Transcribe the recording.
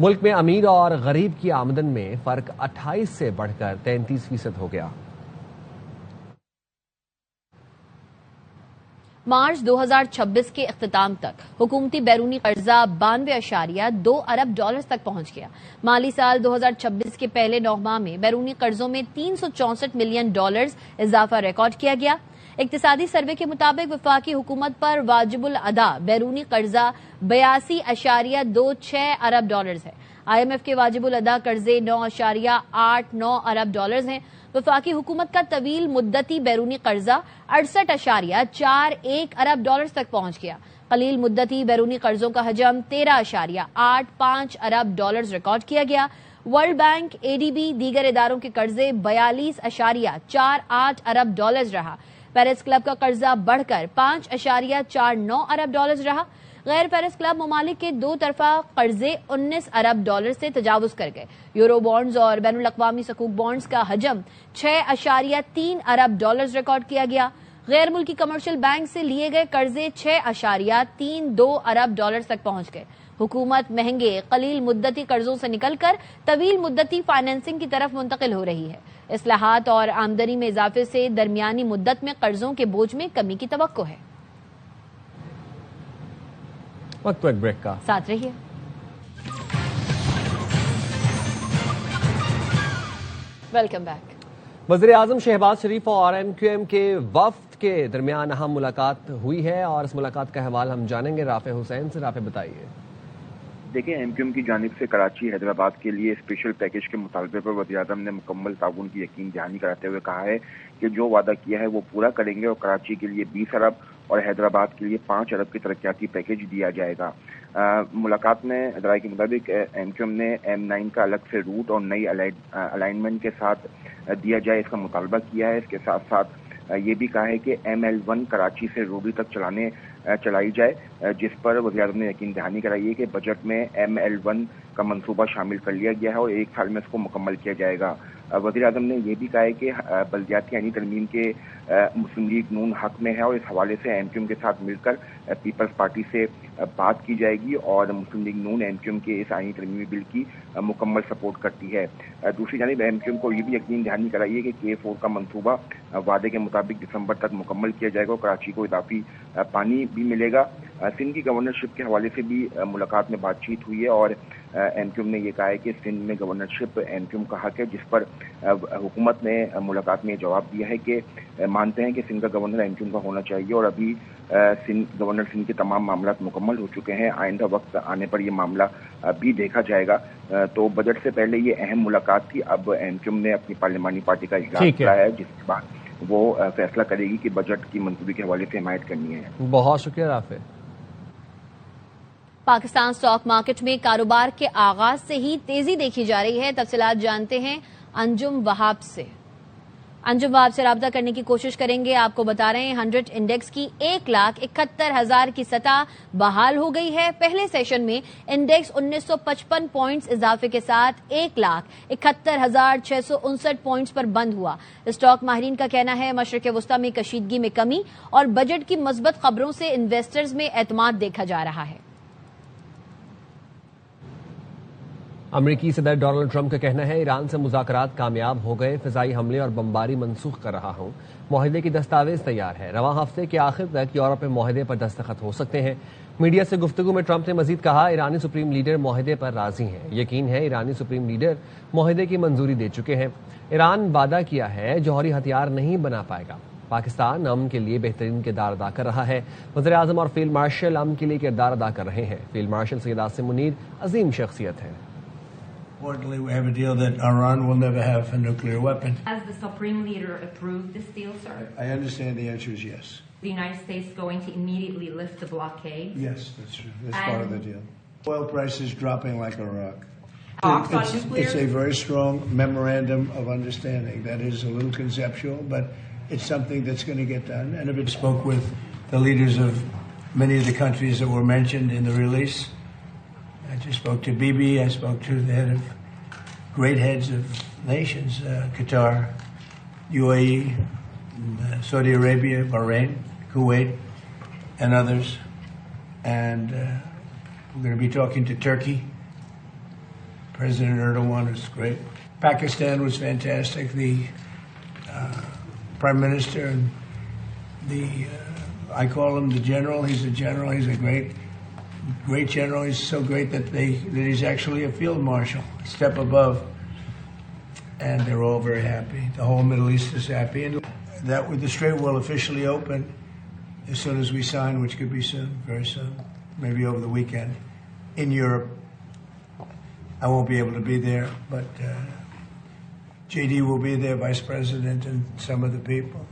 ملک میں امیر اور غریب کی آمدن میں فرق 28 سے بڑھ کر 33% ہو گیا۔ مارچ 2026 کے اختتام تک حکومتی بیرونی قرضہ 92.2 ارب ڈالرز تک پہنچ گیا۔ مالی سال 2026 کے پہلے 9 ماہ میں بیرونی قرضوں میں 364 ملین ڈالرز اضافہ ریکارڈ کیا گیا۔ اقتصادی سروے کے مطابق وفاقی حکومت پر واجب الادا بیرونی قرضہ 82.26 ارب ڈالرز ہے۔ IMF کے واجب الادا قرضے 9.89 ارب ڈالرز ہیں۔ وفاقی حکومت کا طویل مدتی بیرونی قرضہ 68.41 ارب ڈالرز تک پہنچ گیا۔ قلیل مدتی بیرونی قرضوں کا حجم 13.85 ارب ڈالرز ریکارڈ کیا گیا۔ ورلڈ بینک، ADB، دیگر اداروں کے قرضے 42.48 ارب ڈالرز رہا۔ پیرس کلب کا قرضہ بڑھ کر 5.49 ارب ڈالرز رہا۔ غیر پیرس کلب ممالک کے 2 طرفہ قرضے 19 ارب ڈالر سے تجاوز کر گئے۔ یورو بانڈز اور بین الاقوامی صکوک بانڈز کا حجم 6.3 ارب ڈالرز ریکارڈ کیا گیا۔ غیر ملکی کمرشل بینک سے لیے گئے قرضے 6.32 ارب ڈالر تک پہنچ گئے۔ حکومت مہنگے قلیل مدتی قرضوں سے نکل کر طویل مدتی فائنینسنگ کی طرف منتقل ہو رہی ہے۔ اصلاحات اور آمدنی میں اضافے سے درمیانی مدت میں قرضوں کے بوجھ میں کمی کی توقع ہے۔ وقت ایک بریک کا، ساتھ رہیے۔ Welcome back. وزیر اعظم شہباز شریف اور MQM کے وفد کے درمیان اہم ملاقات ہوئی ہے اور اس ملاقات کا حوالہ ہم جانیں گے رافع حسین سے۔ رافع بتائیے۔ دیکھیں، MQM کی جانب سے کراچی حیدرآباد کے لیے اسپیشل پیکج کے مطالبے پر وزیر اعظم نے مکمل تعاون کی یقین دہانی کراتے ہوئے کہا ہے کہ جو وعدہ کیا ہے وہ پورا کریں گے اور کراچی کے لیے 20 ارب اور حیدرآباد کے لیے 5 ارب کی ترقیاتی پیکج دیا جائے گا۔ ملاقات میں ذرائع کے مطابق MQM نے M9 کا الگ سے روٹ اور نئی الائنمنٹ کے ساتھ دیا جائے اس کا مطالبہ کیا ہے۔ اس کے ساتھ ساتھ یہ بھی کہا ہے کہ ML1 کراچی سے روڈی تک چلائی جائے، جس پر وزیر اعظم نے یقین دہانی کرائی ہے کہ بجٹ میں ML1 کا منصوبہ شامل کر لیا گیا ہے اور 1 سال میں اس کو مکمل کیا جائے گا۔ وزیر اعظم نے یہ بھی کہا ہے کہ بلدیاتی آئینی ترمیم کے مسلم لیگ نون حق میں ہے اور اس حوالے سے MQM کے ساتھ مل کر پیپلز پارٹی سے بات کی جائے گی اور مسلم لیگ نون MQM کے اس آئینی ترمیمی بل کی مکمل سپورٹ کرتی ہے۔ دوسری جانب MQM کو یہ بھی یقین دہانی کرائی ہے کہ K4 کا منصوبہ وعدے کے مطابق دسمبر تک مکمل کیا جائے گا اور کراچی کو اضافی پانی بھی ملے گا۔ سندھ کی گورنرشپ کے حوالے سے بھی ملاقات میں بات چیت ہوئی ہے اور MQM نے یہ کہا ہے کہ سندھ میں گورنرشپ MQM کا حق ہے، جس پر حکومت نے ملاقات میں جواب دیا ہے کہ مانتے ہیں کہ سندھ کا گورنر MQM کا ہونا چاہیے اور ابھی گورنر سندھ کے تمام معاملات مکمل ہو چکے ہیں، آئندہ وقت آنے پر یہ معاملہ بھی دیکھا جائے گا۔ تو بجٹ سے پہلے یہ اہم ملاقات تھی۔ اب MQM نے اپنی پارلیمانی پارٹی کا اجلاس کرایا ہے، جس کے بعد وہ فیصلہ کرے گی کہ بجٹ کی منظوری کے حوالے سے حمایت کرنی ہے۔ بہت شکریہ رافع۔ پاکستان اسٹاک مارکیٹ میں کاروبار کے آغاز سے ہی تیزی دیکھی جا رہی ہے۔ تفصیلات جانتے ہیں انجم وہاب سے۔ انجم وہاب سے رابطہ کرنے کی کوشش کریں گے۔ آپ کو بتا رہے ہیں 100 انڈیکس کی 1,71,000 کی سطح بحال ہو گئی ہے۔ پہلے سیشن میں انڈیکس 1955 پوائنٹس اضافے کے ساتھ 1,71,659 پوائنٹس پر بند ہوا۔ اسٹاک ماہرین کا کہنا ہے مشرق وسطی میں کشیدگی میں کمی اور بجٹ کی مثبت خبروں سے انویسٹرز میں اعتماد دیکھا جا رہا ہے۔ امریکی صدر ڈونلڈ ٹرمپ کا کہنا ہے ایران سے مذاکرات کامیاب ہو گئے، فضائی حملے اور بمباری منسوخ کر رہا ہوں، معاہدے کی دستاویز تیار ہے، رواں ہفتے کے آخر تک یورپ میں معاہدے پر دستخط ہو سکتے ہیں۔ میڈیا سے گفتگو میں ٹرمپ نے مزید کہا ایرانی سپریم لیڈر معاہدے پر راضی ہیں، یقین ہے ایرانی سپریم لیڈر معاہدے کی منظوری دے چکے ہیں۔ ایران وعدہ کیا ہے جوہری ہتھیار نہیں بنا پائے گا۔ پاکستان امن کے لیے بہترین کردار ادا کر رہا ہے، وزیر اعظم اور فیلڈ مارشل امن کے لیے کردار ادا کر رہے ہیں۔ فیلڈ مارشل سید عاصم منیر عظیم شخصیت ہے۔ Importantly, we have a deal that Iran will never have a nuclear weapon. Has the Supreme Leader approved this deal, sir? I understand the answer is yes. The United States going to immediately lift the blockade? Yes, that's true. That's part of the deal. Oil prices dropping like a rock. Talks on nuclear? It's a very strong memorandum of understanding. That is a little conceptual, but it's something that's going to get done. And if it spoke with the leaders of many of the countries that were mentioned in the release, I just spoke to Bibi, I spoke to the head of great heads of nations, Qatar, UAE, Saudi Arabia, Bahrain, Kuwait, and others. And we're going to be talking to Turkey. President Erdogan is great. Pakistan was fantastic. The Prime Minister and I call him the general. He's a general. He's a great general. He's so great that he's actually a field marshal, a step above. And they're all very happy. The whole Middle East is happy. And that the Strait will officially open as soon as we sign, which could be soon, very soon, maybe over the weekend, in Europe. I won't be able to be there, but JD will be there, Vice President, and some of the people.